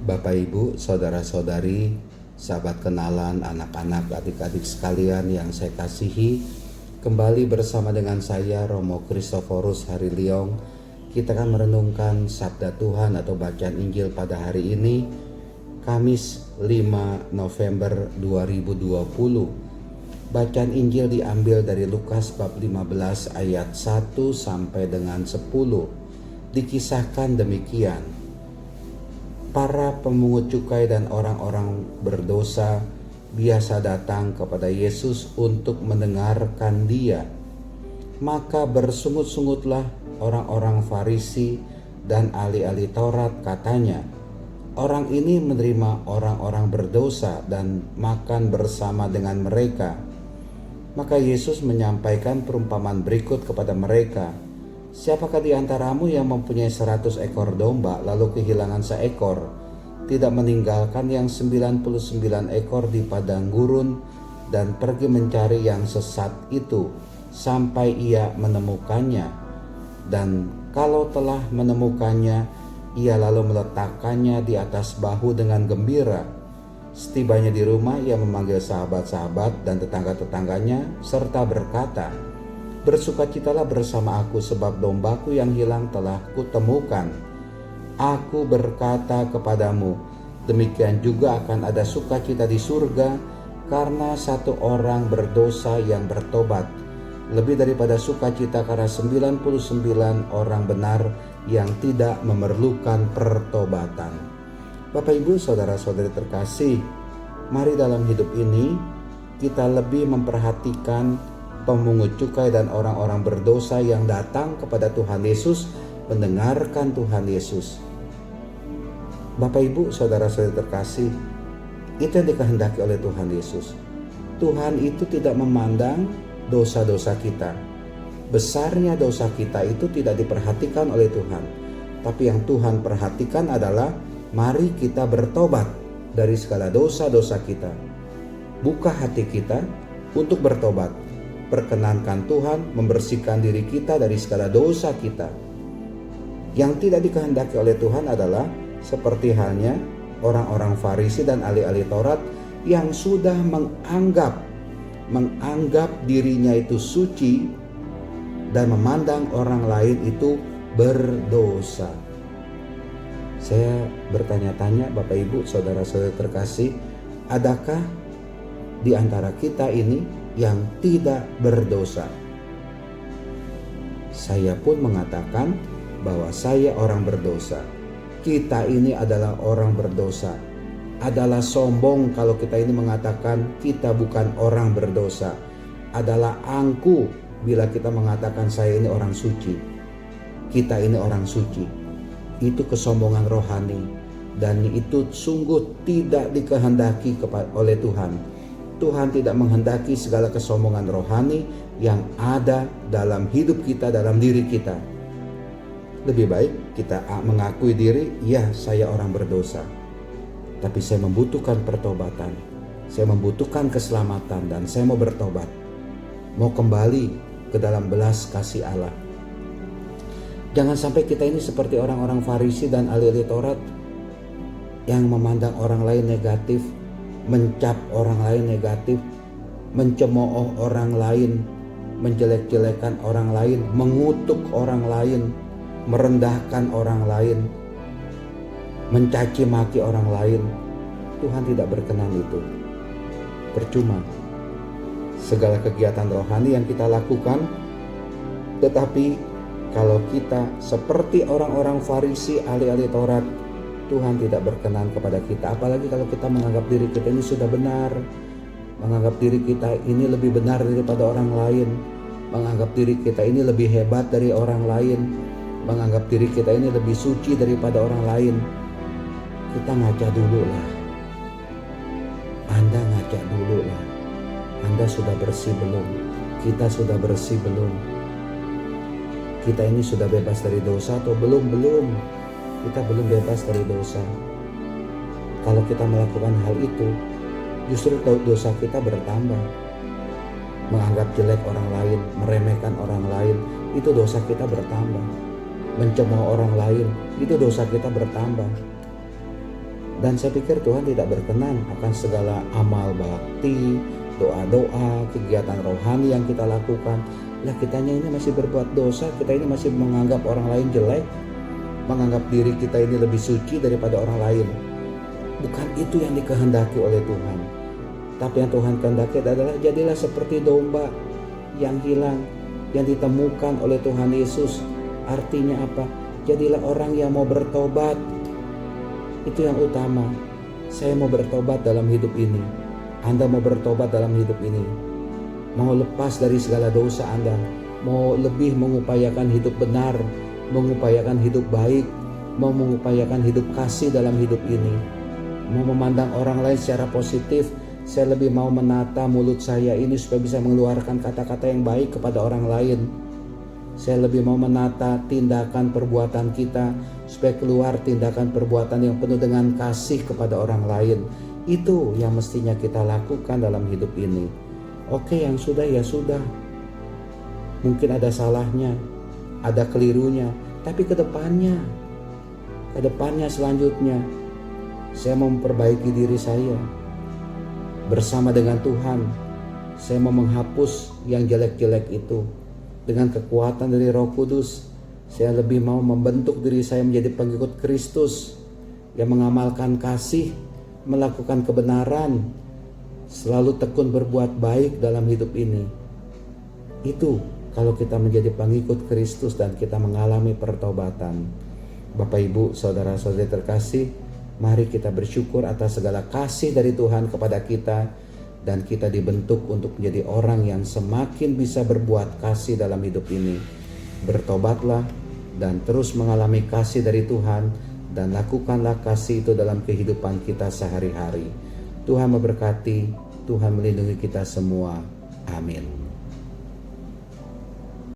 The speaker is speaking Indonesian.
Bapak, Ibu, saudara-saudari, sahabat kenalan, anak-anak, adik-adik sekalian yang saya kasihi, kembali bersama dengan saya Romo Kristoforus Hariliong. Kita akan merenungkan Sabda Tuhan atau bacaan Injil pada hari ini, Kamis 5 November 2020. Bacaan Injil diambil dari Lukas bab 15 ayat 1 sampai dengan 10. Dikisahkan demikian. Para pemungut cukai dan orang-orang berdosa biasa datang kepada Yesus untuk mendengarkan Dia. Maka bersungut-sungutlah orang-orang Farisi dan ahli-ahli Taurat, katanya, "Orang ini menerima orang-orang berdosa dan makan bersama dengan mereka." Maka Yesus menyampaikan perumpamaan berikut kepada mereka. "Siapakah di antaramu yang mempunyai 100 ekor domba lalu kehilangan seekor, tidak meninggalkan yang 99 ekor di padang gurun dan pergi mencari yang sesat itu sampai ia menemukannya? Dan kalau telah menemukannya, ia lalu meletakkannya di atas bahu dengan gembira. Setibanya di rumah, ia memanggil sahabat-sahabat dan tetangga-tetangganya serta berkata, 'Bersukacitalah bersama aku, sebab dombaku yang hilang telah kutemukan.' Aku berkata kepadamu, demikian juga akan ada sukacita di surga karena satu orang berdosa yang bertobat, lebih daripada sukacita karena 99 orang benar yang tidak memerlukan pertobatan." Bapak, Ibu, saudara-saudari terkasih, mari dalam hidup ini kita lebih memperhatikan pemungut cukai dan orang-orang berdosa yang datang kepada Tuhan Yesus, mendengarkan Tuhan Yesus. Bapak, Ibu, saudara-saudari terkasih, itu yang dikehendaki oleh Tuhan Yesus. Tuhan itu tidak memandang dosa-dosa kita. Besarnya dosa kita itu tidak diperhatikan oleh Tuhan. Tapi yang Tuhan perhatikan adalah mari kita bertobat dari segala dosa-dosa kita. Buka hati kita untuk bertobat. Perkenankan Tuhan membersihkan diri kita dari segala dosa kita. Yang tidak dikehendaki oleh Tuhan adalah seperti halnya orang-orang Farisi dan ahli-ahli Taurat yang sudah menganggap dirinya itu suci dan memandang orang lain itu berdosa. Saya bertanya-tanya, Bapak, Ibu, saudara-saudara terkasih, adakah di antara kita ini yang tidak berdosa? Saya pun mengatakan bahwa saya orang berdosa. Kita ini adalah orang berdosa. Adalah sombong kalau kita ini mengatakan kita bukan orang berdosa. Adalah angku bila kita mengatakan saya ini orang suci. Kita ini orang suci. Itu kesombongan rohani, dan itu sungguh tidak dikehendaki oleh Tuhan. Tuhan tidak menghendaki segala kesombongan rohani yang ada dalam hidup kita, dalam diri kita. Lebih baik kita mengakui diri, ya saya orang berdosa, tapi saya membutuhkan pertobatan, saya membutuhkan keselamatan, dan saya mau bertobat, mau kembali ke dalam belas kasih Allah. Jangan sampai kita ini seperti orang-orang Farisi dan ahli-ahli Taurat yang memandang orang lain negatif, mencap orang lain negatif, mencemooh orang lain, menjelek-jelekan orang lain, mengutuk orang lain, merendahkan orang lain, mencaci maki orang lain. Tuhan tidak berkenan itu. Percuma segala kegiatan rohani yang kita lakukan, tetapi kalau kita seperti orang-orang Farisi, ahli-ahli Taurat, Tuhan tidak berkenan kepada kita. Apalagi kalau kita menganggap diri kita ini sudah benar, menganggap diri kita ini lebih benar daripada orang lain, menganggap diri kita ini lebih hebat dari orang lain, menganggap diri kita ini lebih suci daripada orang lain. Kita ngaca dulu lah. Anda ngaca dulu lah. Anda sudah bersih belum? Kita sudah bersih belum? Kita ini sudah bebas dari dosa atau belum? Belum. Kita belum bebas dari dosa. Kalau kita melakukan hal itu, justru dosa kita bertambah. Menganggap jelek orang lain, meremehkan orang lain, itu dosa kita bertambah. Mencemooh orang lain, itu dosa kita bertambah. Dan saya pikir Tuhan tidak berkenan akan segala amal bakti, doa-doa, kegiatan rohani yang kita lakukan. Lah kitanya ini masih berbuat dosa, kita ini masih menganggap orang lain jelek, menganggap diri kita ini lebih suci daripada orang lain. Bukan itu yang dikehendaki oleh Tuhan. Tapi yang Tuhan kehendaki adalah jadilah seperti domba yang hilang, yang ditemukan oleh Tuhan Yesus. Artinya apa? Jadilah orang yang mau bertobat. Itu yang utama. Saya mau bertobat dalam hidup ini. Anda mau bertobat dalam hidup ini. Mau lepas dari segala dosa Anda. Mau lebih mengupayakan hidup benar, mengupayakan hidup baik, mau mengupayakan hidup kasih dalam hidup ini. Mau memandang orang lain secara positif. Saya lebih mau menata mulut saya ini supaya bisa mengeluarkan kata-kata yang baik kepada orang lain. Saya lebih mau menata tindakan perbuatan kita supaya keluar tindakan perbuatan yang penuh dengan kasih kepada orang lain. Itu yang mestinya kita lakukan dalam hidup ini. Oke, yang sudah ya sudah. Mungkin ada salahnya, ada kelirunya, tapi ke depannya selanjutnya saya mau memperbaiki diri saya. Bersama dengan Tuhan, saya mau menghapus yang jelek-jelek itu. Dengan kekuatan dari Roh Kudus, saya lebih mau membentuk diri saya menjadi pengikut Kristus yang mengamalkan kasih, melakukan kebenaran, selalu tekun berbuat baik dalam hidup ini. Itu kalau kita menjadi pengikut Kristus dan kita mengalami pertobatan. Bapak, Ibu, saudara-saudari terkasih, mari kita bersyukur atas segala kasih dari Tuhan kepada kita. Dan kita dibentuk untuk menjadi orang yang semakin bisa berbuat kasih dalam hidup ini. Bertobatlah dan terus mengalami kasih dari Tuhan. Dan lakukanlah kasih itu dalam kehidupan kita sehari-hari. Tuhan memberkati, Tuhan melindungi kita semua. Amin.